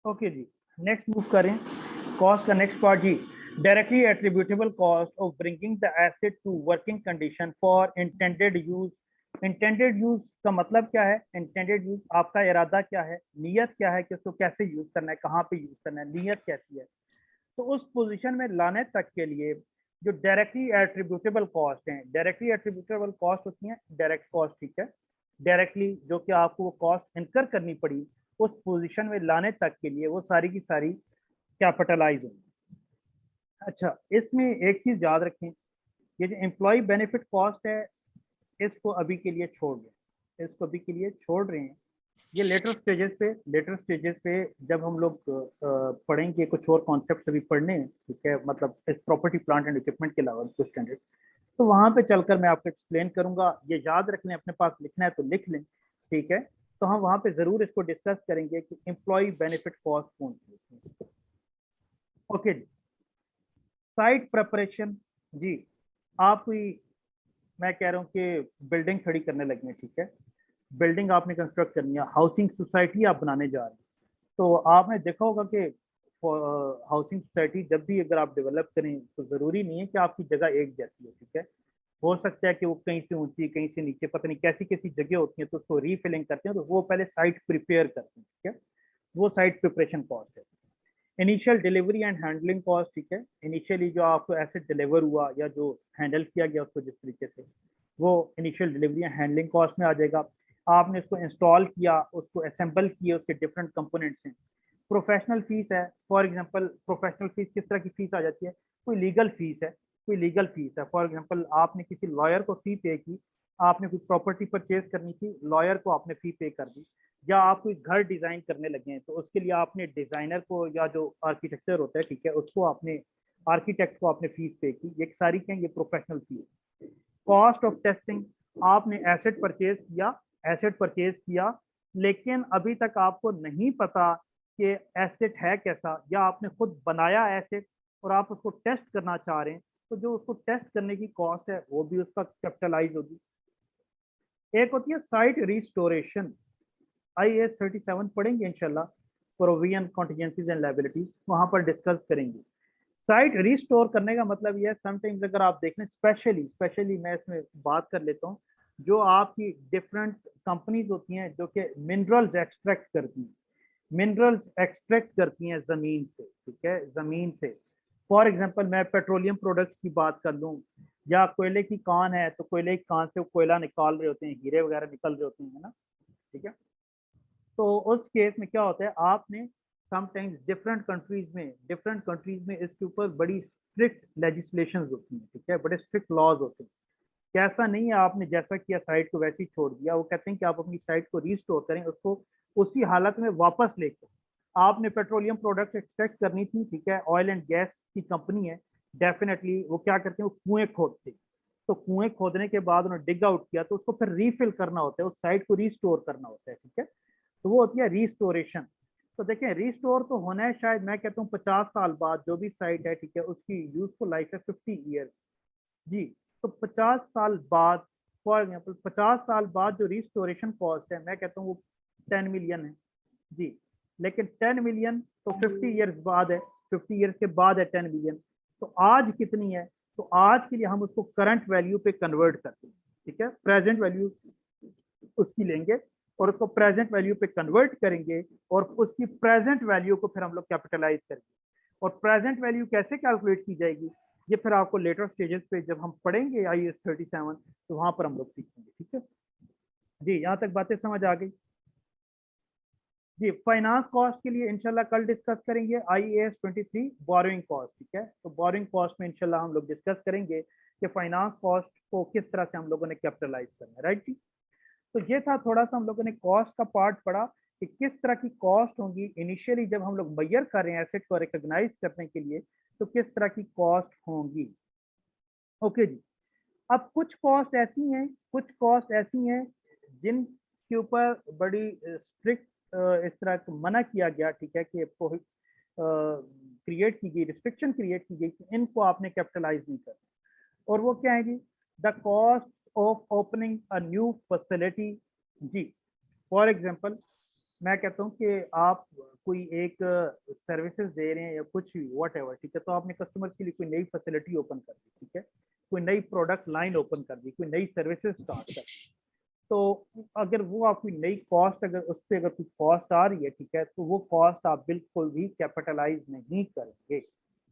Okay जी, next move करें। Cost का नेक्स्ट पार्ट जी, directly attributable cost of bringing the asset to working condition for intended use. Intended use का मतलब क्या है? इंटेंडेड यूज आपका इरादा क्या है, नीयत क्या है कि उसको कैसे यूज करना है, कहाँ पे यूज करना है, नीयत कैसी है। तो उस पोजीशन में लाने तक के लिए जो डायरेक्टली एट्रीब्यूटेबल कॉस्ट हैं, डायरेक्टली एट्रीब्यूटेबल कॉस्ट होती हैं डायरेक्ट कॉस्ट, ठीक है। डायरेक्टली जो कि आपको वो कॉस्ट इनकर करनी पड़ी उस पोजीशन में लाने तक के लिए, वो सारी की सारी कैपिटलाइज होंगी। अच्छा, इसमें एक चीज याद रखें, ये जो एम्प्लॉय बेनिफिट कॉस्ट है, इसको अभी के लिए छोड़ दें, इसको अभी के लिए छोड़ रहे हैं। ये लेटर स्टेजेस पे जब हम लोग पढ़ेंगे कुछ और कॉन्सेप्ट अभी पढ़ने हैं, ठीक है, मतलब इस प्रॉपर्टी प्लांट एंड इक्विपमेंट के अलावा कुछ स्टैंडर्ड, तो वहां पे चलकर मैं आपको एक्सप्लेन करूंगा। ये याद रख लें, अपने पास लिखना है तो लिख लें, ठीक है। तो हम वहां पे जरूर इसको डिस्कस करेंगे कि एम्प्लॉय बेनिफिट कॉस्ट कौन सी होती है। ओके जी, साइट प्रिपरेशन जी। आप कोई, मैं कह रहा हूँ कि बिल्डिंग खड़ी करने लगे हैं, ठीक है। बिल्डिंग आपने कंस्ट्रक्ट करनी है, हाउसिंग सोसाइटी आप बनाने जा रहे हैं। तो आपने देखा होगा कि हाउसिंग सोसाइटी जब भी अगर आप डेवलप करें तो जरूरी नहीं है कि आपकी जगह एक जैसी हो, ठीक है। हो सकता है कि वो कहीं से ऊंची कहीं से नीचे, पता नहीं कैसी कैसी जगह होती है, तो उसको रीफिलिंग करते हैं, तो वो पहले साइट प्रिपेयर करते हैं, ठीक है। वो साइट प्रिपरेशन कॉस्ट है। Initial delivery and handling cost, ठीक है। इनिशियली जो आपको एसेट डिलीवर हुआ या जो हैंडल किया गया उसको जिस तरीके से, वो initial delivery and handling cost में आ जाएगा। आपने इसको इंस्टॉल किया, उसको असेंबल किया, उसके डिफरेंट कंपोनेंट्स हैं। प्रोफेशनल फीस है, फॉर एग्जांपल प्रोफेशनल फीस किस तरह की फीस आ जाती है? कोई लीगल फीस है, कोई लीगल फीस है। फॉर एग्जांपल आपने किसी लॉयर को फी पे की, आपने कोई प्रॉपर्टी परचेज करनी थी, लॉयर को आपने फी पे कर दी। या आप कोई घर डिजाइन करने लगे हैं तो उसके लिए आपने डिजाइनर को या जो आर्किटेक्चर होता है, ठीक है, उसको आपने, आर्किटेक्ट को आपने फीस पे की। ये सारी क्या है? ये professional fees. Cost of testing, आपने एसेट परचेज किया, लेकिन अभी तक आपको नहीं पता कि एसेट है कैसा, या आपने खुद बनाया एसेट और आप उसको टेस्ट करना चाह रहे हैं, तो जो उसको टेस्ट करने की कॉस्ट है वो भी उसका कैपिटलाइज होगी। एक होती है साइट रिस्टोरेशन, IAS 37 पढ़ेंगे इंशाल्लाह, प्रोविजन कॉन्टीजेंसीज एंड लायबिलिटीज, वहां पर डिस्कस करेंगे। साइट रिस्टोर करने का मतलब ये है, समटाइम्स अगर आप देख लें, स्पेशली स्पेशली मैं इसमें बात कर लेता हूँ, जो आपकी डिफरेंट कंपनीज होती हैं जो कि मिनरल्स एक्सट्रैक्ट करती हैं, मिनरल्स एक्सट्रैक्ट करती हैं जमीन से, ठीक है, जमीन से। फॉर एग्जांपल मैं पेट्रोलियम प्रोडक्ट्स की बात कर लूँ, या कोयले की कान है तो कोयले की कान से वो कोयला निकाल रहे होते हैं, हीरे वगैरह निकल रहे होते हैं, है ना, ठीक है। तो उस केस में क्या होता है, आपने समटाइम्स डिफरेंट कंट्रीज में इसके ऊपर बड़ी स्ट्रिक्ट लेजिस्लेशन होती हैं, ठीक है, बड़े स्ट्रिक्ट लॉज होते हैं। कैसा नहीं है आपने जैसा किया साइट को वैसे ही छोड़ दिया, वो कहते हैं कि आप अपनी साइट को रीस्टोर करें, उसको उसी हालत में वापस लेकर। आपने पेट्रोलियम प्रोडक्ट एक्सट्रैक्ट करनी थी, ठीक है, ऑयल एंड गैस की कंपनी है, डेफिनेटली वो क्या करते हैं, वो कुएं खोदते हैं। तो कुएं खोदने के बाद उन्होंने डिग आउट किया, तो उसको फिर रीफिल करना होता है, उस साइट को रीस्टोर करना होता है, ठीक है। तो वो होती है रिस्टोरेशन। तो देखें, रिस्टोर तो होना है शायद, मैं कहता हूँ 50 साल बाद, जो भी साइट है, ठीक है, उसकी यूजफुल लाइफ है 50 ईयर जी। तो 50 साल बाद, फॉर एग्जाम्पल 50 साल बाद जो रिस्टोरेशन कॉस्ट है, मैं कहता हूँ वो 10 मिलियन है जी। लेकिन 10 मिलियन तो 50 ईयर्स बाद है, 50 ईयर्स के बाद है 10 मिलियन। तो आज कितनी है? तो आज के लिए हम उसको करंट वैल्यू पे कन्वर्ट करते हैं, ठीक है, प्रेजेंट वैल्यू उसकी लेंगे और उसको प्रेजेंट वैल्यू पे कन्वर्ट करेंगे, और उसकी प्रेजेंट वैल्यू को फिर हम लोग कैपिटलाइज करेंगे। और प्रेजेंट वैल्यू कैसे कैलकुलेट की जाएगी, ये फिर आपको लेटर स्टेजेस पे जब हम पढ़ेंगे IAS 37, तो वहां पर हम लोग सीखेंगे, ठीक है जी। यहाँ तक बातें समझ आ गई जी। फाइनेंस कॉस्ट के लिए इंशाल्लाह कल डिस्कस करेंगे IAS 23 बोरोइंग कॉस्ट, ठीक है। तो बोरोइंग कॉस्ट में इंशाल्लाह हम लोग डिस्कस करेंगे कि फाइनेंस कॉस्ट को किस तरह से हम लोगों ने कैपिटलाइज करना है, राइट जी। तो ये था थोड़ा सा हम लोगों ने कॉस्ट का पार्ट पढ़ा कि किस तरह की कॉस्ट होंगी इनिशियली जब हम लोग मेजर कर रहे हैं एसेट को रिकॉग्नाइज करने के लिए, तो किस तरह की कॉस्ट होंगी। ओके जी। अब कुछ कॉस्ट ऐसी हैं जिनके ऊपर बड़ी स्ट्रिक्ट इस तरह का मना किया गया, ठीक है, कि क्रिएट की गई, रिस्ट्रिक्शन क्रिएट की गई कि इनको आपने कैपिटलाइज नहीं करना। और वो क्या है जी? The cost of opening a new facility जी। फॉर एग्जाम्पल मैं कहता हूँ कि आप कोई एक सर्विसेज दे रहे हैं या कुछ भी वट एवर, ठीक है, तो आपने कस्टमर के लिए कोई नई फैसिलिटी ओपन कर दी, ठीक है, कोई नई प्रोडक्ट लाइन ओपन कर दी, कोई नई सर्विसेज स्टार्ट कर दी, तो अगर वो आपकी नई कॉस्ट, अगर उस पर अगर कोई कॉस्ट आ रही है, ठीक है, तो वो कॉस्ट आप बिल्कुल भी कैपिटलाइज नहीं करेंगे।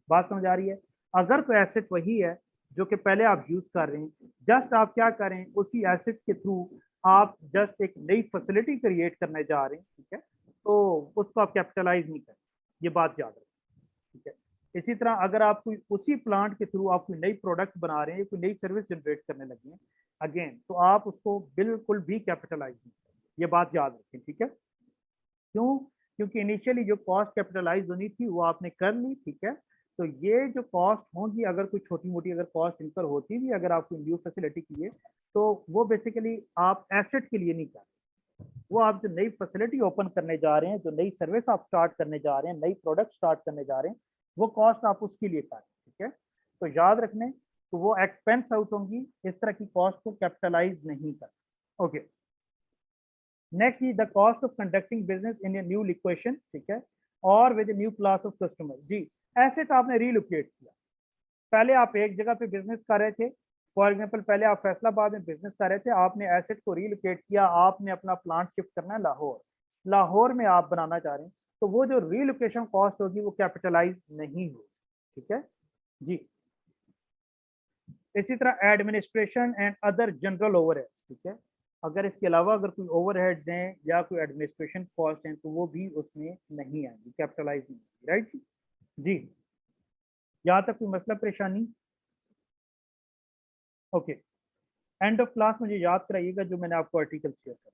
बात समझ आ रही है? अगर तो एसेट वही है जो कि पहले आप यूज कर रहे हैं, जस्ट आप क्या करें, उसी एसेट के थ्रू आप जस्ट एक नई फैसिलिटी क्रिएट करने जा रहे हैं, ठीक है, तो उसको आप कैपिटलाइज नहीं करें, ये बात याद रखें, ठीक है। इसी तरह अगर आप कोई उसी प्लांट के थ्रू आप कोई नई प्रोडक्ट बना रहे हैं, कोई नई सर्विस जनरेट करने लगे हैं अगेन, तो आप उसको बिल्कुल भी कैपिटलाइज नहीं करें, ये बात याद रखें, ठीक है। क्यों? क्योंकि इनिशियली जो कॉस्ट कैपिटलाइज होनी थी वो आपने कर ली, ठीक है, तो ये जो कॉस्ट होगी, अगर कोई छोटी मोटी अगर कॉस्ट इनकर होती भी अगर आप कोई न्यू फैसिलिटी की है, तो वो बेसिकली आप एसेट के लिए नहीं कर रहे, वो आप जो नई फैसिलिटी ओपन करने जा रहे हैं, जो नई सर्विस आप स्टार्ट करने जा रहे हैं, नई प्रोडक्ट स्टार्ट करने जा रहे हैं, वो कॉस्ट आप उसके लिए कर रहे हैं, ठीक है। तो याद रखने, तो वो एक्सपेंस आउट होंगी, इस तरह की कॉस्ट को कैपिटलाइज नहीं कर। Okay, next is the cost of conducting business in a new location, ठीक है, और with new class of customer. जी, एसेट आपने रीलोकेट किया, पहले आप एक जगह पे बिजनेस कर रहे थे, फॉर एग्जांपल पहले आप फैसलाबाद में बिजनेस कर रहे थे, आपने एसेट को रीलोकेट किया, आपने अपना प्लांट शिफ्ट करना है लाहौर, लाहौर में आप बनाना चाह रहे हैं, तो वो जो रीलोकेशन कॉस्ट होगी वो कैपिटलाइज नहीं होगी, ठीक है जी। इसी तरह administration and other general overhead, ठीक है, अगर इसके अलावा अगर कोई ओवरहेड्स हैं या कोई एडमिनिस्ट्रेशन कॉस्ट हैं तो वो भी उसमें नहीं आएंगी, कैपिटलाइज नहीं होगी, राइट जी। यहाँ तक कोई मसला परेशानी? ओके, एंड ऑफ क्लास मुझे याद कराइएगा जो मैंने आपको आर्टिकल शेयर करा।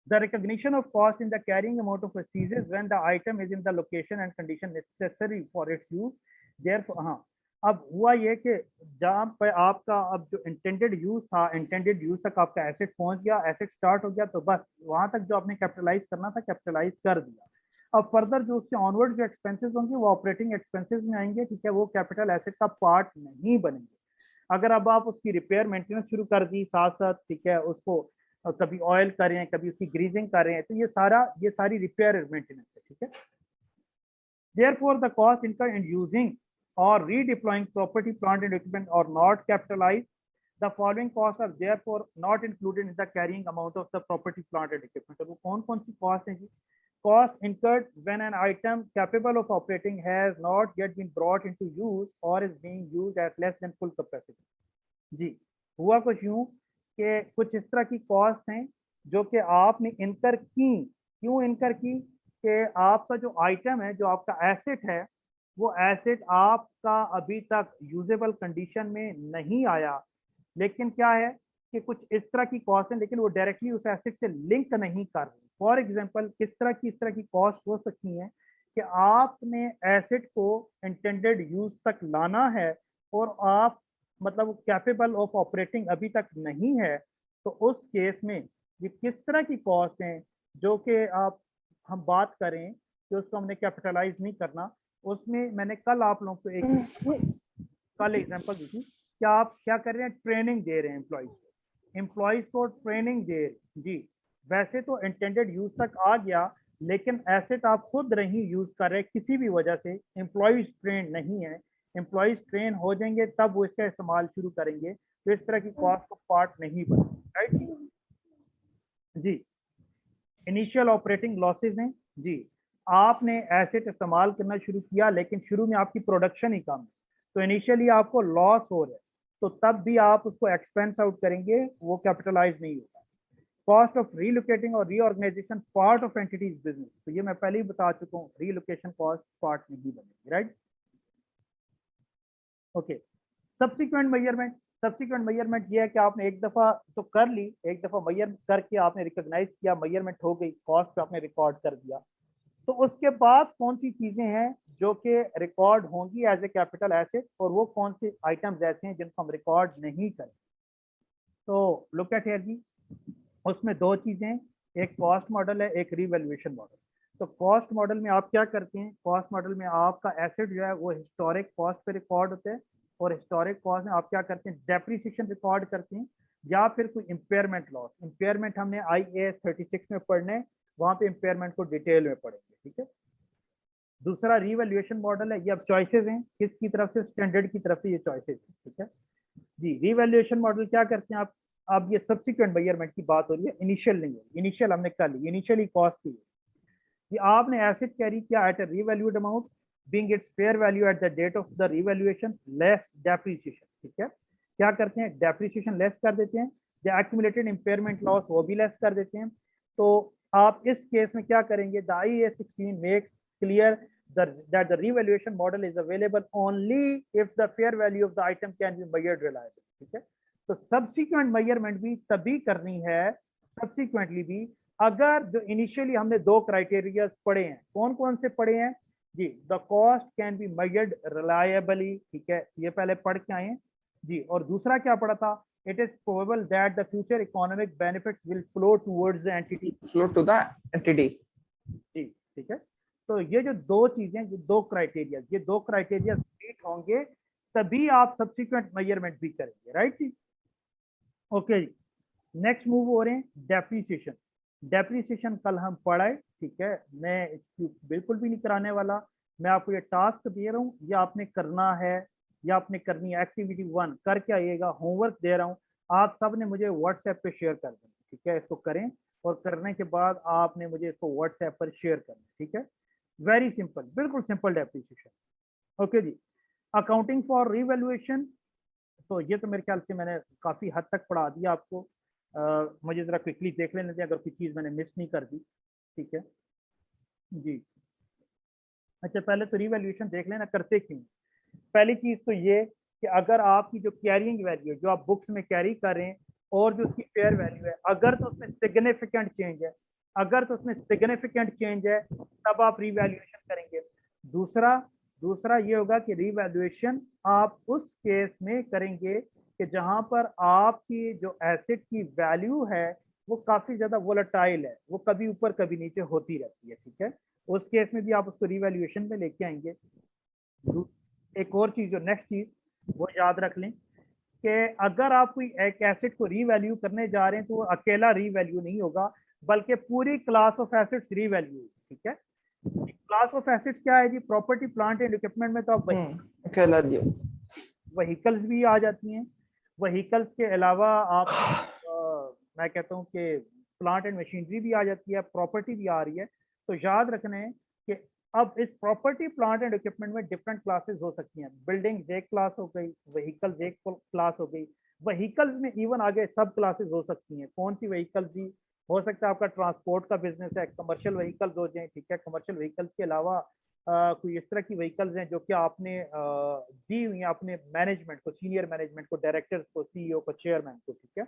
The recognition of cost in the carrying amount of ceases when the item is in the location and condition necessary for its use. Therefore, हाँ, अब हुआ ये कि जहाँ पर आपका अब जो इंटेंडेड यूज था, इंटेंडेड यूज तक आपका एसेट पहुंच गया, एसेट स्टार्ट हो गया, तो बस वहां तक जो आपने कैपिटलाइज करना था कैपिटलाइज कर दिया। अब फर्दर जो उससे ऑनवर्ड जो एक्सपेंसेस होंगे वो ऑपरेटिंग एक्सपेंसेस में आएंगे, ठीक है, वो कैपिटल एसेट का पार्ट नहीं बनेंगे। अगर अब आप उसकी रिपेयर मेंटेनेंस शुरू कर दी साथ साथ, ठीक है, उसको कभी ऑयल कर रहे हैं, कभी उसकी ग्रीजिंग कर रहे हैं, तो ये सारी रिपेयर मेंटेनेंस है, ठीक है। Therefore, the cost incurred in using or redeploying property, plant and equipment are not capitalized. The following costs are therefore not included in the carrying amount of the property, plant and equipment. तो वो कौन-कौन सी cost है जी? Cost incurred when an item capable of operating has not yet been brought into use or is being used at less than full capacity. जी, हुआ कुछ यूं कि कुछ इस तरह की कॉस्ट हैं जो कि आपने इनकर की। क्यों इनकर की? कि आपका जो आइटम है, जो आपका एसेट है, वो एसेट आपका अभी तक यूजेबल कंडीशन में नहीं आया, लेकिन क्या है कि कुछ इस तरह की कॉस्ट है लेकिन वो डायरेक्टली उस एसेट से लिंक नहीं कर रही। फॉर एग्जांपल किस तरह की इस तरह की कॉस्ट हो सकती है कि आपने एसेट को इंटेंडेड यूज तक लाना है और आप मतलब कैपेबल ऑफ ऑपरेटिंग अभी तक नहीं है, तो उस केस में ये किस तरह की कॉस्ट हैं जो कि आप हम बात करें कि उसको हमने कैपिटलाइज नहीं करना। उसमें मैंने कल आप लोगों को कल एग्जांपल दी थी कि आप क्या कर रहे हैं, ट्रेनिंग दे रहे हैं एम्प्लॉयज को ट्रेनिंग दे रहे। जी, वैसे तो इंटेंडेड यूज तक आ गया लेकिन एसेट आप खुद नहीं यूज कर रहे, किसी भी वजह से एम्प्लॉयज ट्रेन नहीं है, एम्प्लॉयज ट्रेन हो जाएंगे तब वो इसका इस्तेमाल शुरू करेंगे, तो इस तरह की कॉस्ट को पार्ट नहीं बने, राइट जी। इनिशियल ऑपरेटिंग लॉसेज हैं जी, आपने एसेट इस्तेमाल करना शुरू किया लेकिन शुरू में आपकी प्रोडक्शन ही कम है, तो इनिशियली आपको लॉस हो रहा है, तो तब भी आप उसको एक्सपेंस आउट करेंगे, वो कैपिटलाइज नहीं होगा। कॉस्ट ऑफ रीलोकेटिंग और reorganization part of entities business, तो ये मैं पहले ही बता चुका हूँ, रीलोकेशन कॉस्ट पार्ट नहीं बनेगी, राइट ओके। सब्सिक्वेंट मेजरमेंट ये है कि आपने एक दफा तो कर ली, एक दफा मेजर करके आपने रिकॉग्नाइज किया, मेजरमेंट हो गई, कॉस्ट आपने रिकॉर्ड कर दिया, तो उसके बाद कौन सी चीजें हैं जो कि रिकॉर्ड होंगी एज ए कैपिटल एसेट और वो कौन से आइटम्स ऐसे हैं जिनको हम रिकॉर्ड नहीं करें। तो लुक एट हियर जी, उसमें दो चीजें हैं, एक कॉस्ट मॉडल है, एक रीवैल्यूएशन मॉडल। तो कॉस्ट मॉडल में आप क्या करते हैं, कॉस्ट मॉडल में आपका एसेट जो है वो हिस्टोरिक कॉस्ट पे रिकॉर्ड होता है और हिस्टोरिक कॉस्ट में आप क्या करते हैं, डेप्रिसिएशन रिकॉर्ड करते हैं या फिर कोई इम्पेयरमेंट लॉस। इम्पेयरमेंट हमने IAS 36 में पढ़ना है, वहां पे इम्पेयरमेंट को डिटेल में पढ़ेंगे, ठीक है। दूसरा रीवैल्यूएशन मॉडल है, ये अब चॉइसेस हैं, किसकी तरफ से, स्टैंडर्ड की तरफ से ये चॉइसेस हैं, ठीक है जी। रीवैल्यूएशन मॉडल क्या करते हैं आप ये सब्सिक्वेंट मेजरमेंट की बात हो रही है, इनिशियल नहीं है, इनिशियल हमने कर ली, इनिशियली कॉस्ट की कि आपने एसेट कैरी किया at a revalued amount being its fair value at the date of the revaluation less depreciation, ठीक है। क्या करते हैं, डेप्रिसिएशन लेस कर देते हैं, द एक्यूमुलेटेड इंपेयरमेंट लॉस वो भी लेस कर देते हैं। तो आप इस केस में क्या करेंगे, the IAS 16 makes clear that the revaluation model is available only if the fair value of the item can be measured reliably, ठीक है। तो सब्सिक्वेंट मेजरमेंट भी तभी करनी है, सब्सिक्वेंटली भी, अगर जो इनिशियली हमने दो क्राइटेरिया पढ़े हैं, कौन कौन से पढ़े हैं जी, the cost can be measured reliably, ठीक है, ये पहले पढ़ के आए हैं जी। और दूसरा क्या पढ़ा था, it is probable that the future economic benefits will flow towards the entity, flow to the entity जी, ठीक है। तो ये जो दो चीजें, ये दो क्राइटेरिया मीट होंगे तभी आप सब्सिक्वेंट मेजरमेंट भी करेंगे, राइट जी। ओके जी, नेक्स्ट मूव हो रहे हैं डेप्रिसिएशन। डेप्रिसिएशन कल हम पढ़ाए, ठीक है, मैं इसकी बिल्कुल भी नहीं कराने वाला, मैं आपको ये टास्क दे रहा हूँ, ये आपने करना है, या आपने करनी है, एक्टिविटी 1 करके आइएगा, होमवर्क दे रहा हूँ, आप सब ने मुझे व्हाट्सएप पे शेयर कर देना, ठीक है, इसको करें और करने के बाद आपने मुझे इसको व्हाट्सएप पर शेयर करना, ठीक है। वेरी सिंपल, बिल्कुल सिंपल डेप्रिसिएशन। ओके जी, अकाउंटिंग फॉर रीवैल्यूएशन, तो ये तो मेरे ख्याल से मैंने काफी हद तक पढ़ा दिया आपको। मुझे जरा क्विकली देख लेने दें अगर कोई चीज मैंने मिस नहीं कर दी, ठीक है जी। अच्छा, पहले तो रीवैल्यूएशन देख लेना करते क्यों। पहली चीज तो ये कि अगर आपकी जो कैरिंग वैल्यू है, जो आप बुक्स में कैरी कर रहे हैं, और जो उसकी फेयर वैल्यू है, अगर तो उसमें सिग्निफिकेंट चेंज है, तब आप रीवैल्यूएशन करेंगे। दूसरा दूसरा ये होगा कि रीवैल्यूएशन आप उस केस में करेंगे कि जहां पर आपकी जो एसेट की वैल्यू है वो काफी ज्यादा वोलेटाइल है, वो कभी ऊपर कभी नीचे होती रहती है, ठीक है। उस केस में भी आप उसको रीवैल्यूएशन में लेके आएंगे। एक और चीज, जो नेक्स्ट चीज वो याद रख लें कि अगर आप कोई एक एसेट को रीवैल्यू करने जा रहे हैं तो वो अकेला रीवैल्यू नहीं होगा, बल्कि पूरी क्लास ऑफ एसेट्स रीवैल्यू, ठीक है। क्लास ऑफ एसेट्स क्या है जी, प्रॉपर्टी प्लांट एंड इक्विपमेंट में तो आप अकेला दियो, व्हीकल्स भी आ जाती हैं, व्हीकल्स के अलावा आप मैं कहता हूँ कि प्लांट एंड मशीनरी भी आ जाती है, प्रॉपर्टी भी आ रही है। तो याद रखना है कि अब इस प्रॉपर्टी प्लांट एंड इक्विपमेंट में डिफरेंट क्लासेस हो सकती हैं, बिल्डिंग्स एक क्लास हो गई, व्हीकल्स एक क्लास हो गई, व्हीकल्स में इवन आगे सब क्लासेस हो सकती हैं। कौन सी व्हीकल्स भी हो सकता है, आपका ट्रांसपोर्ट का बिजनेस है, कमर्शियल व्हीकल्स हो जाए, ठीक है। कमर्शियल व्हीकल्स के अलावा कोई इस तरह की व्हीकल्स हैं जो कि आपने दी हुई हैं अपने मैनेजमेंट को, सीनियर मैनेजमेंट को, डायरेक्टर्स को, CEO को, चेयरमैन को, ठीक है।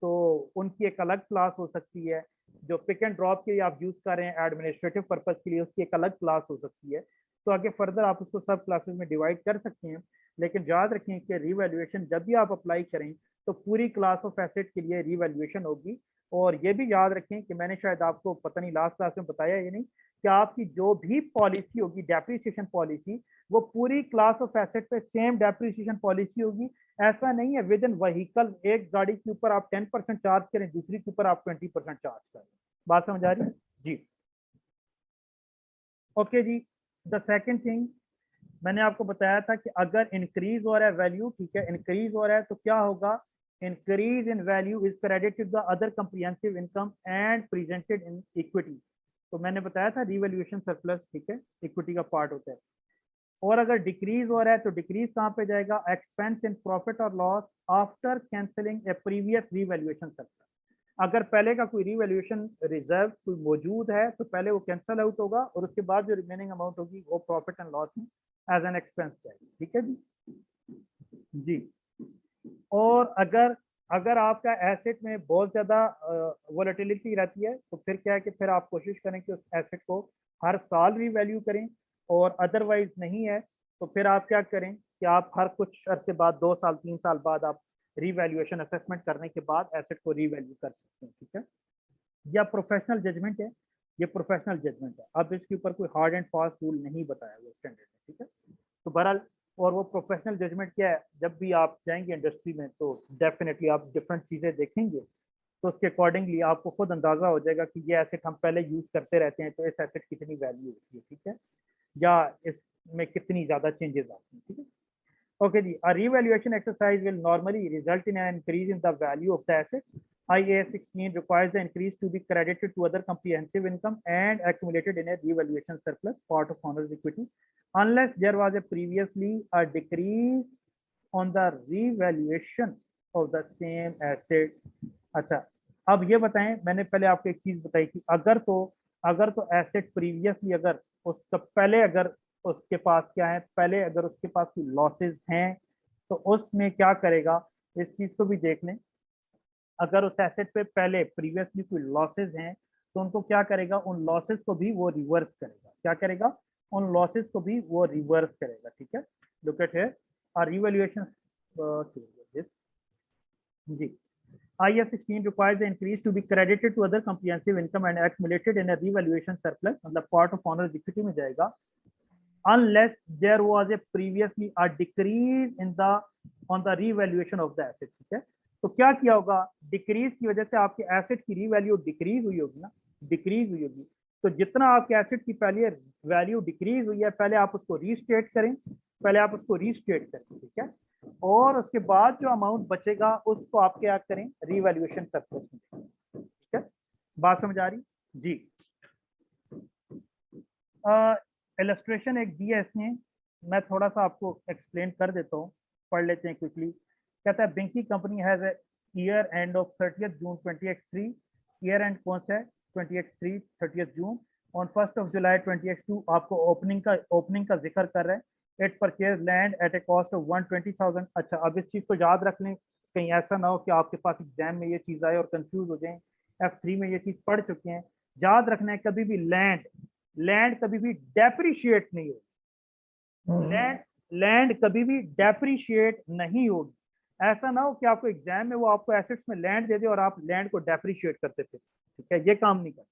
तो उनकी एक अलग क्लास हो सकती है। जो पिक एंड ड्रॉप के लिए आप यूज कर रहे हैं एडमिनिस्ट्रेटिव पर्पज के लिए, उसकी एक अलग क्लास हो सकती है। तो आगे फर्दर आप उसको सब क्लासेस में डिवाइड कर सकते हैं। लेकिन याद रखें कि रीवैल्यूएशन जब भी आप अप्लाई करें तो पूरी क्लास ऑफ एसेट के लिए रीवैल्यूएशन होगी। और ये भी याद रखें कि मैंने शायद आपको पता नहीं लास्ट क्लास में बताया या नहीं, कि आपकी जो भी पॉलिसी होगी, डेप्रिसिएशन पॉलिसी, वो पूरी क्लास ऑफ एसेट पे सेम डेप्रिसिएशन पॉलिसी होगी। ऐसा नहीं है विद इन व्हीकल एक गाड़ी के ऊपर आप 10% चार्ज करें, दूसरी के ऊपर आप 20% चार्ज करें। बात समझ आ रही है जी। ओके जी, द सेकंड थिंग मैंने आपको बताया था कि अगर इंक्रीज हो रहा है वैल्यू, ठीक है, इंक्रीज हो रहा है तो क्या होगा, increase in value is credited the other comprehensive income and presented in equity. तो मैंने बताया था रिवैल्यूएशन सरप्लस, ठीक है, इक्विटी का पार्ट होता है। और अगर डिक्रीज हो रहा है तो डिक्रीज कहाँ पे जाएगा, एक्सपेंस इन प्रॉफिट और loss after cancelling A previous revaluation surplus. अगर पहले का कोई रीवैल्यूएशन रिजर्व कोई मौजूद है तो पहले वो कैंसिल आउट होगा और उसके बाद जो रिमेनिंग अमाउंट होगी वो प्रॉफिट एंड लॉस में एज एन एक्सपेंस जाएगी, ठीक है जी। और अगर अगर आपका एसेट में बहुत ज्यादा वोलेटिलिटी रहती है तो फिर क्या है कि फिर आप कोशिश करें कि उस एसेट को हर साल रीवैल्यू करें, और अदरवाइज नहीं है तो फिर आप क्या करें कि आप हर कुछ अरसे बाद, 2 साल 3 साल बाद आप रीवैल्यूएशन असेसमेंट करने के बाद एसेट को रीवैल्यू कर सकते हैं, ठीक है। या प्रोफेशनल जजमेंट है, ये प्रोफेशनल जजमेंट है, अब इसके ऊपर कोई हार्ड एंड फास्ट रूल नहीं बताया हुआ स्टैंडर्ड है, ठीक है। तो बहरहाल, और वो प्रोफेशनल जजमेंट क्या है, जब भी आप जाएंगे इंडस्ट्री में तो डेफिनेटली आप डिफरेंट चीजें देखेंगे तो उसके अकॉर्डिंगली आपको खुद अंदाजा हो जाएगा कि ये एसेट हम पहले यूज करते रहते हैं तो इस एसेट कितनी वैल्यू होती है, ठीक है, या इसमें कितनी ज्यादा चेंजेस आती हैं, ठीक है। Okay, a revaluation exercise will normally result in an increase in the value of the asset. IAS 16 requires the increase to be credited to other comprehensive income and accumulated in a revaluation surplus, part of owner's equity, unless there was a previously a decrease on the revaluation of the same asset. अच्छा, अब ये बताएं, मैंने पहले आपको एक चीज बताई कि अगर तो एसेट प्रीवियसली अगर उसका पहले अगर उसके पास क्या है, पहले अगर उसके पास कोई लॉसेस हैं तो उसमें क्या करेगा, इस चीज को भी देख लें। अगर उस एसेट पे पहले प्रीवियसली कोई लॉसेस हैं तो उनको क्या करेगा, उन लॉसेस को भी वो रिवर्स करेगा। क्या करेगा, उन लॉसेस को भी वो रिवर्स करेगा, ठीक है। Look at here, are revaluation जी, IAS 16 requires the increase to be credited to other comprehensive income and accumulated in a revaluation surplus, मतलब part of owner's equity में जाएगा, unless there was a previously a decrease in the on the revaluation of the asset, ठीक है। तो क्या किया होगा, decrease की वजह से आपके एसेट की रीवैल्यू डिक्रीज हुई होगी ना, डिक्रीज हुई होगी। तो जितना आपके एसेट की पहले वैल्यू डिक्रीज हुई है, पहले आप उसको रीस्टेट करें, ठीक है, और उसके बाद जो अमाउंट बचेगा उसको आप क्या करें, रीवैल्यूएशन सरप्लस में, ठीक है। बात समझ आ रही जी। इलस्ट्रेशन एक दिया इसने, मैं थोड़ा सा आपको एक्सप्लेन कर देता हूँ, पढ़ लेते हैं क्विकली। कहता है Binky company has a year end of 30th June 2023, year end कौन सा है 2023 30th June, on 1st of July 2022 आपको ओपनिंग का जिक्र कर रहा है। It purchase land at A cost of 120,000। अच्छा, अब इस चीज को याद रख लें, कहीं ऐसा ना हो कि आपके पास एग्जाम में ये चीज आए और कंफ्यूज हो जाएं। F3 में ये चीज पढ़ चुके हैं, याद रखना है कभी भी लैंड कभी भी डेप्रिशिएट नहीं होगी, लैंड कभी भी डेप्रिशिएट नहीं होगी। ऐसा ना हो कि आपको एग्जाम में वो आपको एसेट्स में लैंड दे दे और आप लैंड को डेप्रिशिएट करते थे, ठीक है, ये काम नहीं करता।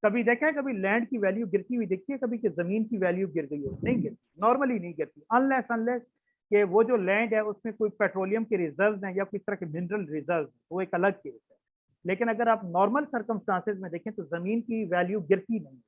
कभी देखा है कभी लैंड की वैल्यू गिरती हुई देखी है कभी कि जमीन की वैल्यू गिर गई हो, नहीं गिरती, नॉर्मली नहीं गिरती, अनलेस कि वो जो लैंड है उसमें कोई पेट्रोलियम के रिजर्व हैं या किस तरह के मिनरल रिजर्व, वो एक अलग केस है। लेकिन अगर आप नॉर्मल सर्कमस्टांसेस में देखें तो जमीन की वैल्यू गिरती नहीं,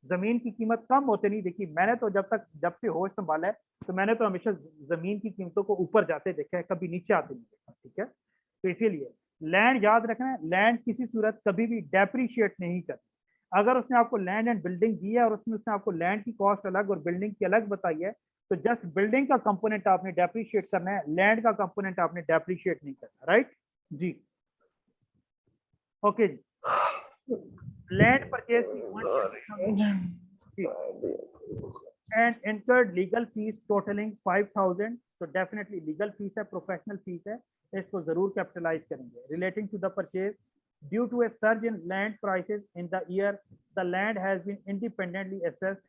जमीन की कीमत कम होते नहीं देखी। मैंने तो जब से होश संभाला है तो मैंने तो हमेशा जमीन की कीमतों को ऊपर जाते देखा है, कभी नीचे आते नहीं देखा, ठीक है। तो इसीलिए लैंड याद रखना है, लैंड किसी सूरत कभी भी डेप्रिशिएट नहीं करती। अगर उसने आपको लैंड एंड बिल्डिंग दी है और उसने आपको लैंड की कॉस्ट अलग और बिल्डिंग की अलग बताई है, तो जस्ट बिल्डिंग का कंपोनेंट आपने डेप्रिशिएट करना है, लैंड का कंपोनेंट आपने डेप्रिशिएट नहीं करना, राइट जी। ओके जी, land purchase and incurred legal fees totalling 5,000, तो डेफिनेटली लीगल फीस है, प्रोफेशनल फीस है, इसको जरूर कैपिटलाइज करेंगे। Relating to the purchase, due to a surge in land prices in the year, the land has been independently assessed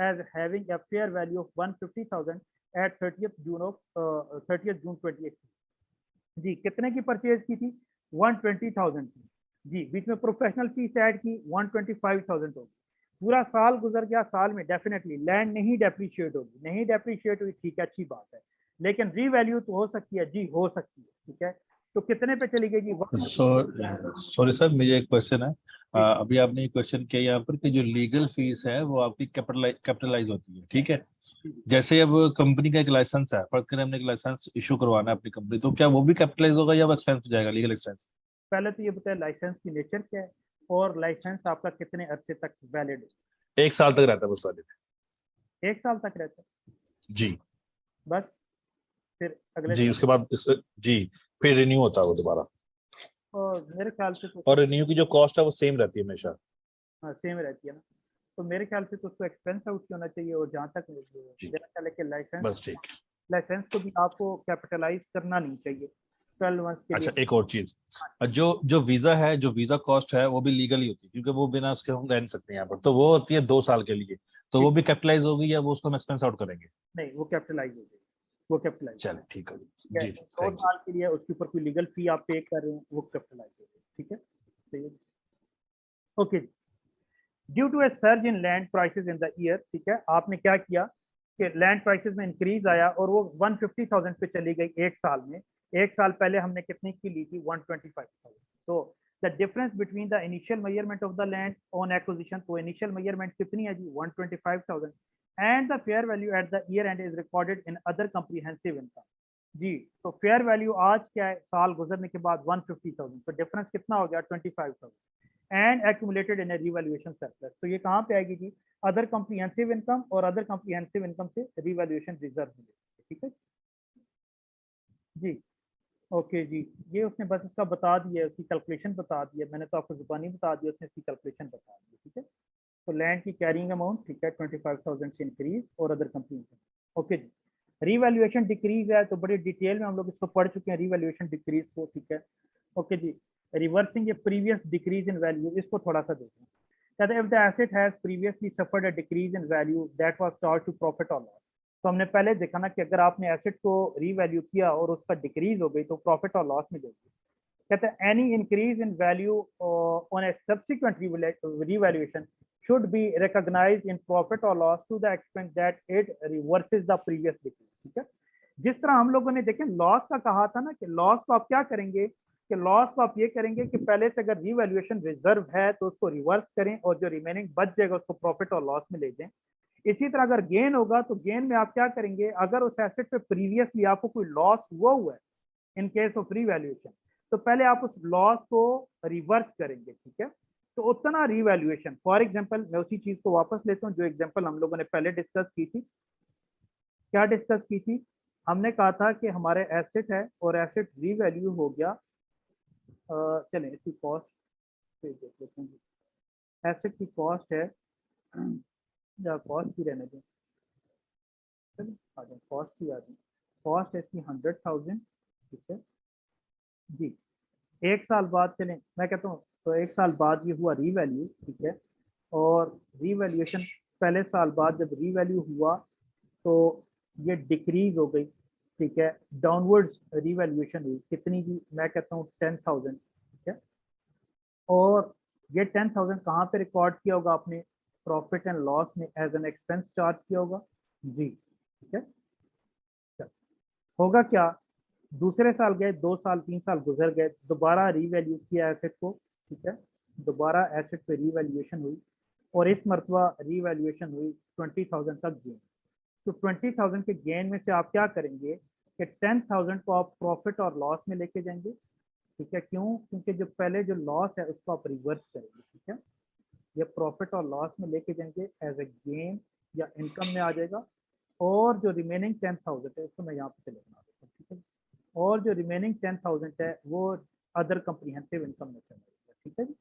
as having a fair value of 150,000 at 30th June 2018। जी, कितने की purchase की थी, 120,000 की जी, बीच में professional fees add की 125,000 होगी। पूरा साल गुजर गया, साल में डेफिनेटली लैंड नहीं डेप्रिशिएट होगी, नहीं डेप्रिशिएट हुई, ठीक है, अच्छी बात है, लेकिन रीवैल्यू तो हो सकती है जी, हो सकती है, ठीक है। तो कितने पे चली गई जी? सॉरी सर, मुझे एक क्वेश्चन है। अभी आपने एक क्वेश्चन किया यहाँ पर कि जो लीगल फीस है वो आपकी कैपिटलाइज होती है, ठीक है। जैसे अब कंपनी का एक लाइसेंस है, फर्ज करें हमने एक लाइसेंस इशू करवाना है अपनी कंपनी, तो क्या वो भी कैपिटलाइज होगा या वो एक्सपेंस हो जाएगा, लीगल एक्सपेंस? पहले तो ये बताए लाइसेंस की नेचर क्या है और लाइसेंस आपका कितने अरसे तक वैलिड है? 1 साल तक रहता है बस वाले। 1 साल तक रहता है जी, बस, फिर अगले जी उसके बाद जी फिर रिन्यू होता है वो दोबारा, और मेरे ख्याल से तो और रिन्यू की जो कॉस्ट है वो सेम रहती है हमेशा। हाँ, सेम रहती है ना, तो मेरे ख्याल से तो उसको एक्सपेंस आउट होना चाहिए। और जहाँ तक मेरा ख्याल है कि लाइसेंस को भी आपको कैपिटलाइज करना नहीं चाहिए 12 मंथ्स के लिए। अच्छा, एक और चीज, जो वीजा है, जो वीजा कॉस्ट है वो भी लीगली होती है, क्योंकि वो बिना उसके हम रह नहीं सकते यहाँ पर, तो वो होती है 2 साल के लिए, तो वो भी कैपिटलाइज होगी या वो उसको हम एक्सपेंस आउट करेंगे? नहीं, वो कैपिटलाइज हो जाएगी, वो कैपिटलाइज। चलिए ठीक है जी, 2 साल के लिए उसके ऊपर कोई लीगल फी आप पे कर रहे हैं, वो कैपिटलाइज हो जाएगी, ठीक है, सही है। Okay, due to a surge in land prices in the year, ठीक है, आपने क्या किया कि लैंड प्राइसेस में इंक्रीज आया और वो 150,000 पे चली गई 1 साल में। 1 साल पहले हमने कितनी की ली थी, 125,000, तो the difference between the initial measurement of the land on acquisition, तो इनिशियल मेजरमेंट कितनी है जी 125,000 and the fair value at the year end is recorded in other comprehensive income. जी तो फेयर वैल्यू आज क्या है, साल गुजरने के बाद 150,000, तो डिफरेंस कितना हो गया 25,000 and accumulated in revaluation surplus. तो ये कहाँ पे आएगी जी, अदर कॉम्प्रिहेंसिव इनकम, और अदर कॉम्प्रिहेंसिव इनकम से रिवैल्यूएशन रिजर्व मिलेगी। ठीक है जी, ओके जी, ये उसने बस इसका बता दिया, उसकी कैलकुलेशन बता दिया, मैंने तो आपको जुबानी बता दिया, उसने इसकी कैलकुलेशन बता दी। ठीक है, तो लैंड की कैरिंग अमाउंट ठीक है 25,000 से इंक्रीज और अदर कंपनी। ओके जी, रिवैल्यूएशन डिक्रीज है, तो बड़ी डिटेल में हम लोग इसको पढ़ चुके हैं रिवैल्यूएशन डिक्रीज को। ठीक है, ओके जी, reversing a previous decrease in value, इसको थोड़ा सा देखें। कहते हैं if the asset has previously suffered a decrease in value that was charged to profit और लॉस। तो हमने पहले देखा ना कि अगर आपने एसेट को रीवैल्यू किया और उसका डिक्रीज हो गई तो प्रॉफिट और लॉस मिलेगी। कहते हैं any increase in value on A subsequent revaluation should be recognized in profit or loss to the extent that it reverses the previous decrease। ठीक है, जिस तरह हम लोगों ने देखें लॉस का कहा था ना कि लॉस को आप क्या करेंगे कि लॉस को आप ये करेंगे कि पहले से अगर रिवैल्यूएशन रिजर्व है तो उसको रिवर्स करें और जो रिमेनिंग बच जाएगा उसको प्रॉफिट और लॉस में ले जाएं। इसी तरह अगर गेन होगा तो गेन में आप क्या करेंगे, अगर उस एसेट पे प्रीवियसली आपको कोई लॉस हुआ है इन केस ऑफ रिवैल्यूएशन, तो पहले आप उस लॉस को रिवर्स करेंगे। ठीक है, तो उतना रिवैल्यूएशन, फॉर एग्जांपल मैं उसी चीज को वापस लेता हूं जो एग्जांपल हम लोगों ने पहले डिस्कस की थी। क्या डिस्कस की थी, हमने कहा था कि हमारे एसेट है और एसेट रीवैल्यू हो गया, चलें इसकी कॉस्ट पे देख लेते हैं। एसेट की कॉस्ट है, या कॉस्ट भी रहने दें, चलिए आ जाए कॉस्ट भी आ जाए। कॉस्ट है इसकी 100,000। ठीक है जी, एक साल बाद चलें मैं कहता हूँ, तो एक साल बाद ये हुआ रीवैल्यू। ठीक है, और रीवैल्यूएशन पहले साल बाद जब रीवैल्यू हुआ तो ये डिक्रीज हो गई। ठीक है, डाउनवर्ड्स रिवैल्यूएशन हुई, कितनी की, मैं कहता हूँ 10,000। ठीक है, और ये 10,000 कहाँ पे रिकॉर्ड किया होगा आपने, प्रॉफिट एंड लॉस में एज एन एक्सपेंस चार्ज किया होगा जी। ठीक है, होगा क्या, दूसरे साल गए, 2 साल 3 साल गुजर गए, दोबारा रीवैल्यू किया एसेट को। ठीक है, दोबारा एसेट पे रीवैल्यूएशन हुई और इस मरतबा रीवैल्यूएशन हुई 20,000 तक गेन। तो 20,000 के गेन में से आप क्या करेंगे कि 10,000 को आप प्रॉफिट और लॉस में लेके जाएंगे। ठीक है, क्यों, क्योंकि जो पहले जो लॉस है उसको आप रिवर्स करेंगे। ठीक है, ये प्रॉफिट और लॉस में लेके जाएंगे एज ए गेन या इनकम में आ जाएगा, और जो रिमेनिंग 10,000 है उसको मैं यहाँ पे चले बना देता हूँ। ठीक है, और जो रिमेनिंग 10,000 है वो अदर कम्प्रीहेंसिव इनकम में चला जाएगा। ठीक है जी,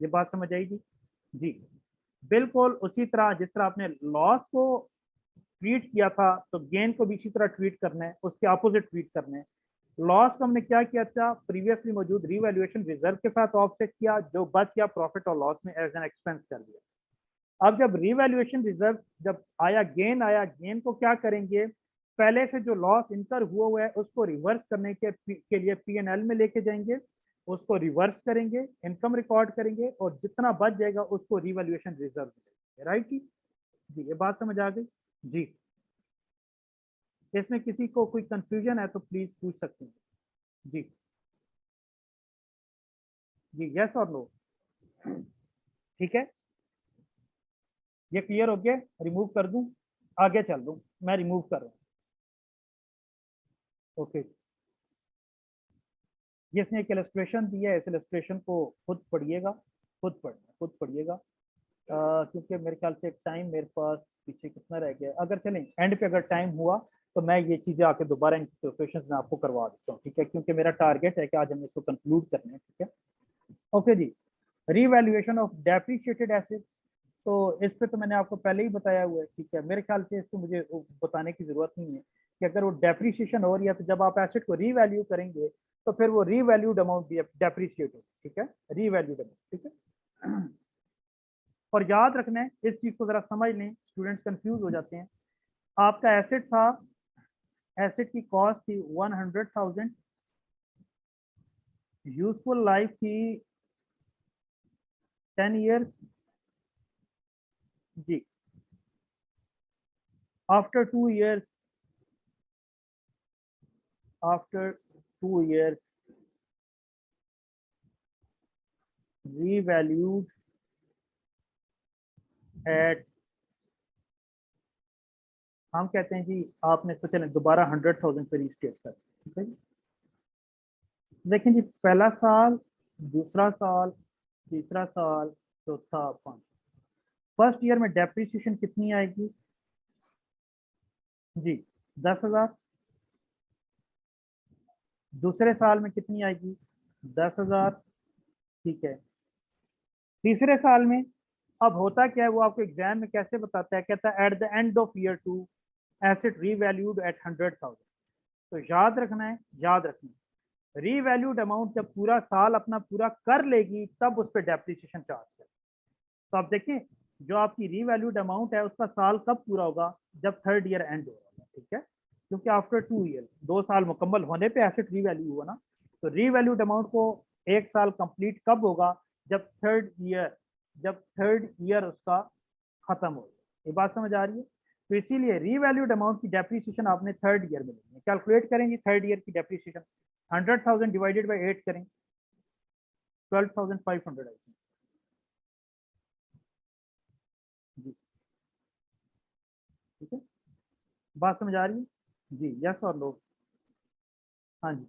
ये बात समझ आएगी जी। बिल्कुल उसी तरह जिस तरह आपने लॉस को ट्रीट किया था तो गेन को भी इसी तरह ट्रीट करना है, उसके अपोजिट ट्रीट करना है। लॉस को हमने क्या किया था, प्रीवियसली मौजूद रिवैल्यूएशन रिजर्व के साथ ऑफसेट किया, जो बच गया प्रॉफिट और लॉस में एज एन एक्सपेंस कर दिया। अब जब रिवैल्यूएशन रिजर्व जब आया, गेन आया, गेन को क्या करेंगे, पहले से जो लॉस इनकर हुआ है उसको रिवर्स करने के लिए P&L में लेके जाएंगे, उसको रिवर्स करेंगे, इनकम रिकॉर्ड करेंगे, और जितना बच जाएगा उसको रिवैल्यूएशन रिजर्व मिलेगा। राइट जी, ये बात समझ आ गई जी। इसमें किसी को कोई कंफ्यूजन है तो प्लीज पूछ सकते हैं जी। जी यस और नो, ठीक है, ये क्लियर हो गया, रिमूव कर दूं, आगे चल दूं, मैं रिमूव कर रहा हूँ। ओके, जिसने एक इलस्ट्रेशन दिया है इस इलस्ट्रेशन को खुद पढ़िएगा, खुद पढ़िएगा, क्योंकि मेरे ख्याल से टाइम मेरे पास पीछे कितना रह गया, अगर चलें एंड पे अगर टाइम हुआ तो मैं ये चीज़ें आके दोबारा इन इलस्ट्रेशन में आपको करवा देता हूँ। ठीक है, क्योंकि मेरा टारगेट है कि आज हम इसको कंक्लूड करना है। ठीक है, ओके जी, रीवैल्यूएशन ऑफ डेप्रिशिएटेड एसेट, तो इस पे तो मैंने आपको पहले ही बताया हुआ है। ठीक है, मेरे ख्याल से इसको मुझे बताने की जरूरत नहीं है कि अगर वो डेप्रिसिएशन हो रही है तो जब आप एसेट को रीवैल्यू करेंगे तो फिर वो रीवैल्यूड अमाउंट डेप्रिशिएट हो। ठीक है, रीवैल्यूड अमाउंट। ठीक है, और याद रखना है इस चीज को जरा समझ लें, स्टूडेंट्स कंफ्यूज हो जाते हैं। आपका एसेट था, एसेट की कॉस्ट थी 100,000, यूजफुल लाइफ थी 10 ईयर्स जी। After 2 years, after 2 years revalued at, हम कहते हैं जी आपने तो चलें दोबारा 100,000 पे रीस्टेट कर, ठीक है जी। देखें जी, पहला साल, दूसरा साल, तीसरा साल, चौथा, पांच, फर्स्ट ईयर में डेप्रिसिएशन कितनी आएगी जी? 10,000। दूसरे साल में कितनी आएगी? 10,000, ठीक है। तीसरे साल में अब होता क्या है, वो आपको एग्जाम में कैसे बताता है, कहता है at the end of year 2 asset revalued at 100,000। तो याद रखना है, याद रखना है, रीवैल्यूड अमाउंट जब पूरा साल अपना पूरा कर लेगी तब उस पर डेप्रिसिएशन चार्ज करें। तो आप देखिए, जो आपकी रीवैल्यूड अमाउंट है उसका साल कब पूरा होगा? जब थर्ड ईयर एंड होगा, ठीक है। क्योंकि आफ्टर 2 ईयर, 2 साल मुकम्मल होने पे एसेट रीवैल्यू हुआ ना। तो रीवैल्यूड अमाउंट को एक साल कंप्लीट कब होगा? जब थर्ड ईयर उसका खत्म हो जाए। ये बात समझ आ रही है? तो इसीलिए रीवैल्यूड अमाउंट की डेप्रिसिएशन आपने थर्ड ईयर में लेनी है। कैलकुलेट करेंगे थर्ड ईयर की डेप्रिसिएशन, 100,000 डिवाइडेड बाई 8 करें, 12,500 आई थिंक जी, ठीक है। बात समझ आ रही है जी? यस और नो? हाँ जी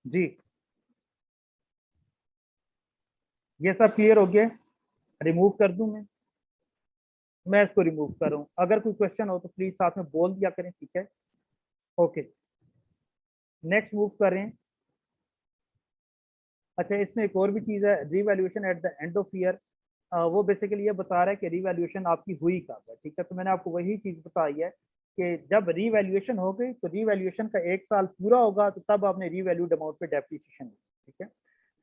जी, ये सब क्लियर हो गया? रिमूव कर दूं मैं इसको रिमूव कर रहा हूँ। अगर कोई क्वेश्चन हो तो प्लीज साथ में बोल दिया करें, ठीक है। ओके, नेक्स्ट मूव करें। अच्छा, इसमें एक और भी चीज है, revaluation at the end of year. वो बेसिकली ये बता रहा है कि रीवैल्यूएशन आपकी हुई कब है, ठीक है। तो मैंने आपको वही चीज बताई है कि जब रीवैल्यूएशन हो गई तो रीवैल्यूएशन का एक साल पूरा होगा तो तब आपने रीवैल्यूड अमाउंट पे डेप्रिसिएशन, ठीक है।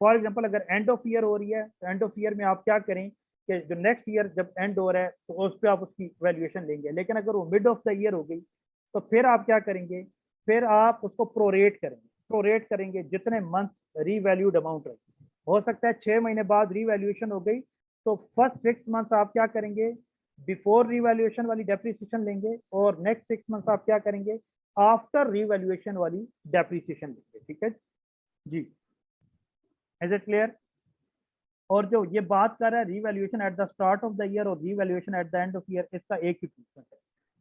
फॉर एग्जांपल अगर एंड ऑफ ईयर हो रही है तो एंड ऑफ ईयर में आप क्या करें कि जो नेक्स्ट ईयर जब एंड हो रहा है तो उस पर आप उसकी वैल्यूएशन लेंगे। लेकिन अगर वो मिड ऑफ द ईयर हो गई तो फिर आप क्या करेंगे? फिर आप उसको प्रोरेट करेंगे जितने मंथ रीवैल्यूड अमाउंट रहे। हो सकता है 6 महीने बाद रीवैल्यूएशन हो गई तो फर्स्ट 6 मंथ आप क्या करेंगे? बिफोर रीवैल्यूएशन वाली डेप्रिसिएशन लेंगे, और नेक्स्ट 6 मंथ आप क्या करेंगे? आफ्टर रीवैल्यूएशन वाली डेप्रिसिएशन लेंगे, ठीक है जी। Is it clear? और जो ये बात कर रहा है revaluation at the start of the year और revaluation at the end of year, इसका एक ही ट्रीटमेंट है।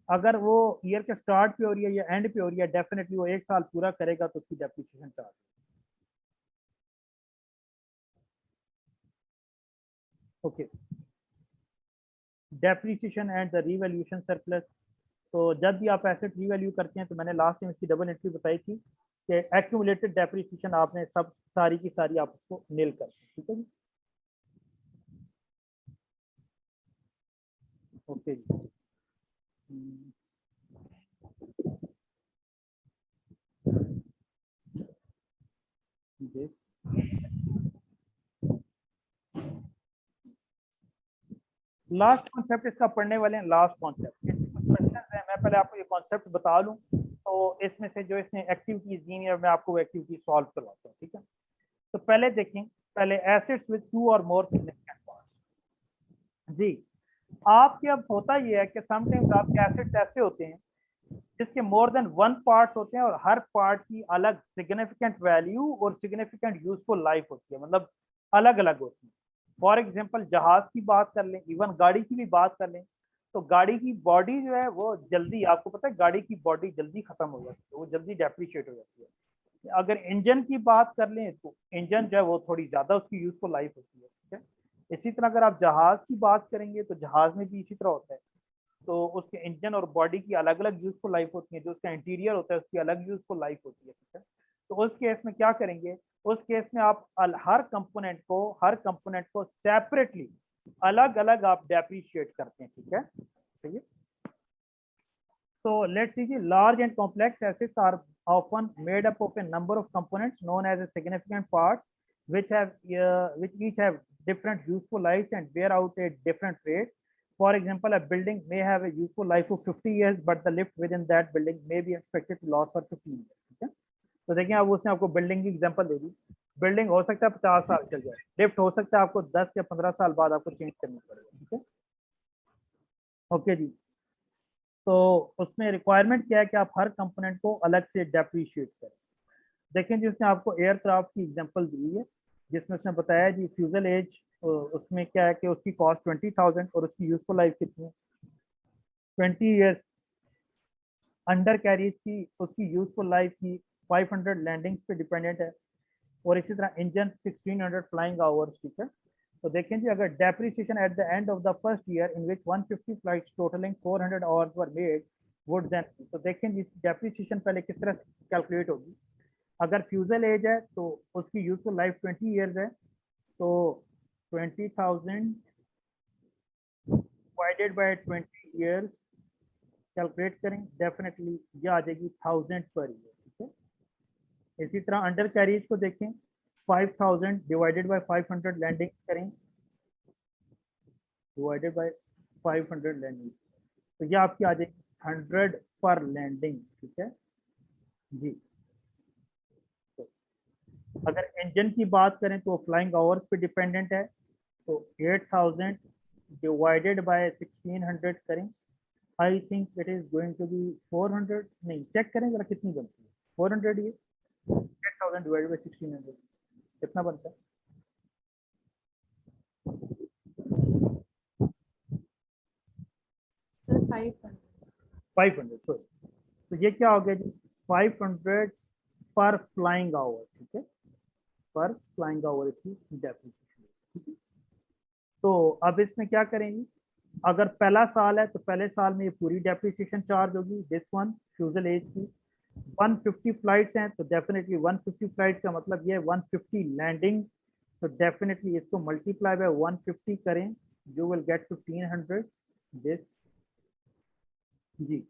अगर वो ईयर के स्टार्ट पे हो रही है या एंड पे हो रही है, डेफिनेटली वो एक साल पूरा करेगा तो उसकी depreciation charge. Okay, depreciation and the revaluation surplus. तो जब भी आप एसेट रीवैल्यू करते हैं तो मैंने लास्ट टाइम इसकी डबल एंट्री बताई थी कि एक्यूमुलेटेड डेप्रिसिएशन आपने सब सारी की सारी आप उसको नील कर, ठीक है जी। ओके जी, जी लास्ट कॉन्सेप्ट इसका पढ़ने वाले हैं। लास्ट कॉन्सेप्ट, कुछ क्वेश्चन है, मैं पहले आपको ये कॉन्सेप्ट बता लूं तो इसमें से जो इसने एक्टिविटीज दी है मैं आपको वो एक्टिविटी सॉल्व करवाता हूँ, ठीक है। तो पहले देखें, पहले एसेट्स विद 2 और मोर सिग्निफिकेंट पार्ट्स जी। आपके अब होता ये है कि समटाइम्स आपके एसेट्स ऐसे होते हैं जिसके मोर देन 1 पार्ट्स होते हैं और हर पार्ट की अलग सिग्निफिकेंट वैल्यू और सिग्निफिकेंट यूजफुल लाइफ होती है, मतलब अलग अलग होती है। फॉर एग्जांपल जहाज की बात कर लें, इवन गाड़ी की भी बात कर लें, तो गाड़ी की बॉडी जो है वो जल्दी, आपको पता है गाड़ी की बॉडी जल्दी खत्म हो जाती है, वो जल्दी डेप्रिशिएट हो जाती है। अगर इंजन की बात कर लें तो इंजन जो है वो थोड़ी ज्यादा उसकी यूजफुल लाइफ होती है, ठीक है। इसी तरह अगर आप जहाज की बात करेंगे तो जहाज में भी इसी तरह होता है। तो उसके इंजन और बॉडी की अलग अलग यूजफुल लाइफ होती है, जो उसका इंटीरियर होता है उसकी अलग यूजफुल लाइफ होती है, ठीक है। तो उस केस में क्या करेंगे? उस केस में आप हर कंपोनेंट को सेपरेटली अलग अलग आप डेप्रिशिएट करते हैं, ठीक है, ठीक है। So let's see, large and complex assets are often made up of a number of components known as a significant parts, which each have different useful lives and bear out at different rates. For example, a building may have a useful life of 50 years, but the lift within that building may be expected to last for 15 years. ठीक है? तो देखिए, अब उसने आपको building की example दे दी। Building हो सकता है 50 साल चल जाए, लिफ्ट हो सकता है आपको 10 या 15 साल बाद आपको चेंज करनी पड़ेगी, ठीक है। ओके जी, तो उसमें रिक्वायरमेंट क्या है कि आप हर कंपोनेंट को अलग से डेप्रिशिएट करें। देखें जी, उसने आपको एयरक्राफ्ट की एग्जांपल दी है जिसमें उसने बताया जी फ्यूजल एज, उसमें क्या है कि उसकी कॉस्ट 20,000 और उसकी यूजफुल लाइफ कितनी है 20 ईयर्स। अंडर कैरिज की उसकी यूजफुल लाइफ की 500 लैंडिंग्स पे डिपेंडेंट है, और इसी तरह इंजन 1600 फ्लाइंग आवर्स, ठीक है। तो देखें जी, अगर depreciation at the end of the first year in which 150 flights totalling 400 hours were made would then, तो देखें जी डेप्रिसिएशन पहले किस तरह से कैलकुलेट होगी। अगर फ्यूजल एज है तो उसकी यूजफुल लाइफ 20 ईयर्स है, तो 20,000 डिवाइडेड बाय 20 ईयर्स कैलकुलेट करें, डेफिनेटली ये आ जाएगी 1000 पर ईयर, ठीक है। इसी तरह अंडर कैरीज को देखें, 5000 डिवाइडेड बाय 500 लैंडिंग करें, डिवाइडेड बाय 500 लैंडिंग, तो ये आपकी आ जाएगी 100 पर लैंडिंग, ठीक है जी। तो अगर इंजन की बात करें तो फ्लाइंग आवर्स पे डिपेंडेंट है, तो 8000 डिवाइडेड बाय 1600 करें, I think it is going to be 400, नहीं चेक करें जरा कितनी बनती है 400, ये 8000 डिवाइडेड बाय 1600 कितना बनता है? सर 500। 500, सॉरी, तो ये क्या हो गया जी 500 पर फ्लाइंग आवर, ठीक है, पर फ्लाइंग आवर इसकी डेप्रिसिएशन, ठीक है। तो अब इसमें क्या करेंगे, अगर पहला साल है तो पहले साल में ये पूरी डेप्रिसिएशन चार्ज होगी, दिस वन फ्यूजल एज की। 150 फ्लाइट्स हैं तो डेफिनेटली 150 फ्लाइट का मतलब ये 150 लैंडिंग, तो डेफिनेटली इसको मल्टीप्लाई बाय 150 करें, यू विल गेट 1500 दिस जी।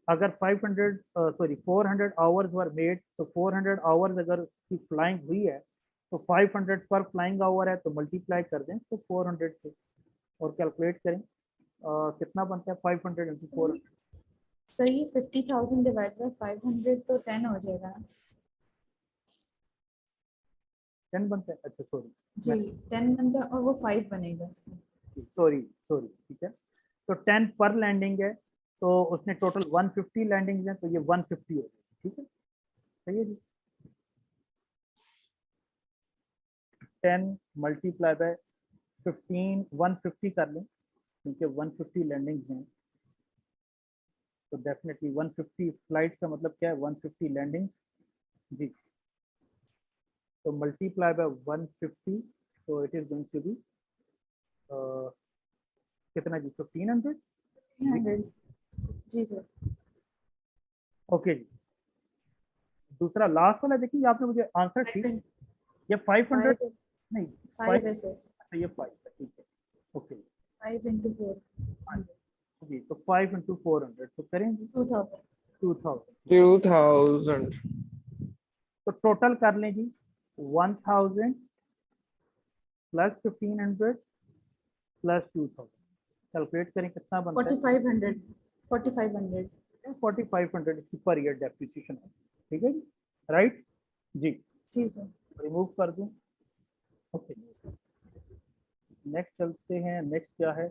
अगर 500 सॉरी 400 आवर्स वर मेड, तो 400 आवर्स अगर की फ्लाइंग हुई है तो 500 पर फ्लाइंग आवर है, तो मल्टीप्लाई कर दें तो 400 से और कैलकुलेट करें कितना बनता है 500 इंटू 400। सर ये 50,000 डिवाइड बाय 500 तो 10 हो जाएगा ना? 10 बनता है, अच्छा सॉरी जी 10 बनता है और वो 5 बनेगा। सॉरी सॉरी, ठीक है। तो 10 पर लैंडिंग है, तो उसने टोटल 150 लैंडिंग है, तो ये 150 हो जाएगी, ठीक है, सही है जी। 10 मल्टीप्लाई बाय 15, 150 कर लें क्योंकि 150 लैंडिंग्स हैं, तो डेफिनेटली 150 फ्लाइट का मतलब क्या है 150 लैंडिंग जी, तो मल्टीप्लाई बाय 150, तो it is going to be कितना जी 1500, ठीक है जी, जी सर। ओके जी। दूसरा लास्ट वाला देखिए, आपने मुझे आंसर ठीक, ये 500 नहीं 5 है सर। अच्छा ये 5 है, ठीक है, ओके 5 into 4 जी। तो 5 इंटू 400 तो करें जी 2000। 2000, 2000 तो टोटल कर लें जी 1000 प्लस 1500 प्लस 2000, कैलकुलेट करें कितना बनता है 4500। 4500। 4500 इसकी पर ईयर डेप्रिसिएशन है, ठीक है जी, राइट जी। जी सर। रिमूव कर दूं, ओके जी सर। नेक्स्ट चलते हैं। नेक्स्ट क्या है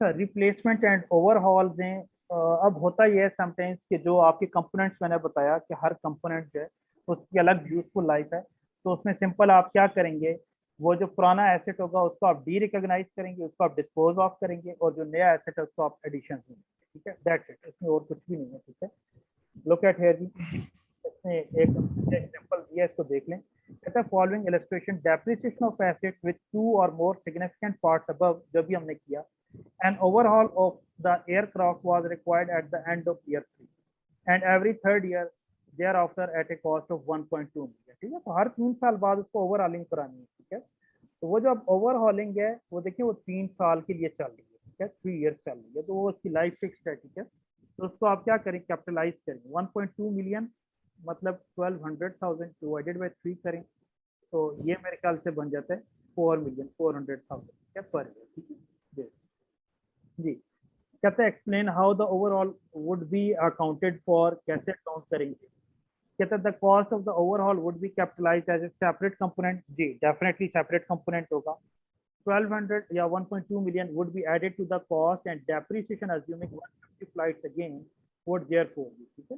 सर, रिप्लेसमेंट एंड ओवरहॉल में अब होता ही है समटाइम्स कि जो आपके कंपोनेंट्स मैंने बताया कि हर कंपोनेंट जो है उसकी अलग यूजफुल लाइफ है, तो उसमें सिंपल आप क्या करेंगे, वो जो पुराना एसेट होगा उसको आप डी रिकॉग्नाइज करेंगे, उसको आप डिस्पोज ऑफ करेंगे, और जो नया एसेट है उसको आप एडिशन देंगे, ठीक है, दैट्स इट, इसमें और कुछ भी नहीं है, ठीक है। लुक एट हियर जी, इसने एक एग्जांपल दिया है, इसको देख लें। कहता है following illustration depreciation of asset with 2 और मोर सिग्निफिकेंट पार्ट्स अबव, जो भी हमने किया, an overhaul of the aircraft was required at the end of year 3 and every third year thereafter at a cost of 1.2 million, ठीक है। तो हर 3 साल बाद उसको ओवरहॉलिंग करानी है, ठीक है। तो वो जो अब ओवरहॉलिंग है वो देखिए वो 3 साल के लिए चल रही है, ठीक है, 3 ईयर्स चल रही है, तो वो उसकी लाइफ फिक्स्ड है, ठीक है। तो उसको आप क्या करें, कैपिटलाइज करेंगे 1.2 मिलियन, मतलब 1200,000 डिवाइडेड बाय 3 करें, तो ये मेरे ख्याल से बन जाता है 4,400,000, ठीक है, पर ईयर, ठीक है जी। कहते हैं explain how the overall would be accounted for, कैसे अकाउंट करेंगे। कहते हैं the cost of the overall would be capitalized as a separate component, जी डेफिनेटली सेपरेट कंपोनेंट होगा। 1200 या 1.2 million would be added to the cost and depreciation assuming 150 flights again would therefore be, ठीक है।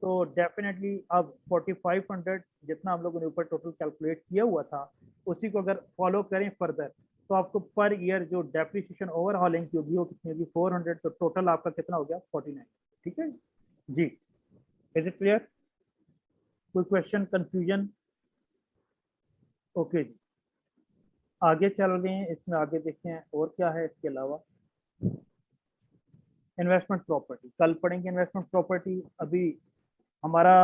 तो definitely अब 4500 जितना हम लोगों ने ऊपर टोटल कैलकुलेट किया हुआ था उसी को अगर फॉलो करें फर्दर तो आपको पर ईयर जो डेप्रिसिएशन ओवरहॉलिंग की होगी वो कितनी होगी 400, तो टोटल आपका कितना हो गया 49। ठीक है जी, इज इट क्लियर? कोई क्वेश्चन कंफ्यूजन? ओके जी, आगे चल रहे हैं, इसमें आगे देखते हैं और क्या है इसके अलावा। इन्वेस्टमेंट प्रॉपर्टी कल पढ़ेंगे। इन्वेस्टमेंट प्रॉपर्टी अभी हमारा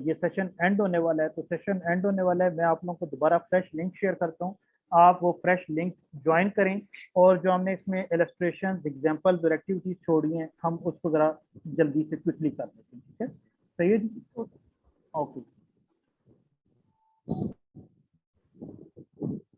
ये सेशन एंड होने वाला है, तो सेशन एंड होने वाला है, मैं आप लोगों को दोबारा फ्रेश लिंक शेयर करता हूँ, आप वो फ्रेश लिंक ज्वाइन करें और जो हमने इसमें इलस्ट्रेशन एग्जांपल जो एक्टिविटीज छोड़ी हैं हम उसको ज़रा जल्दी से क्विकली कर लेते हैं। ठीक है, सही है जी, ओके।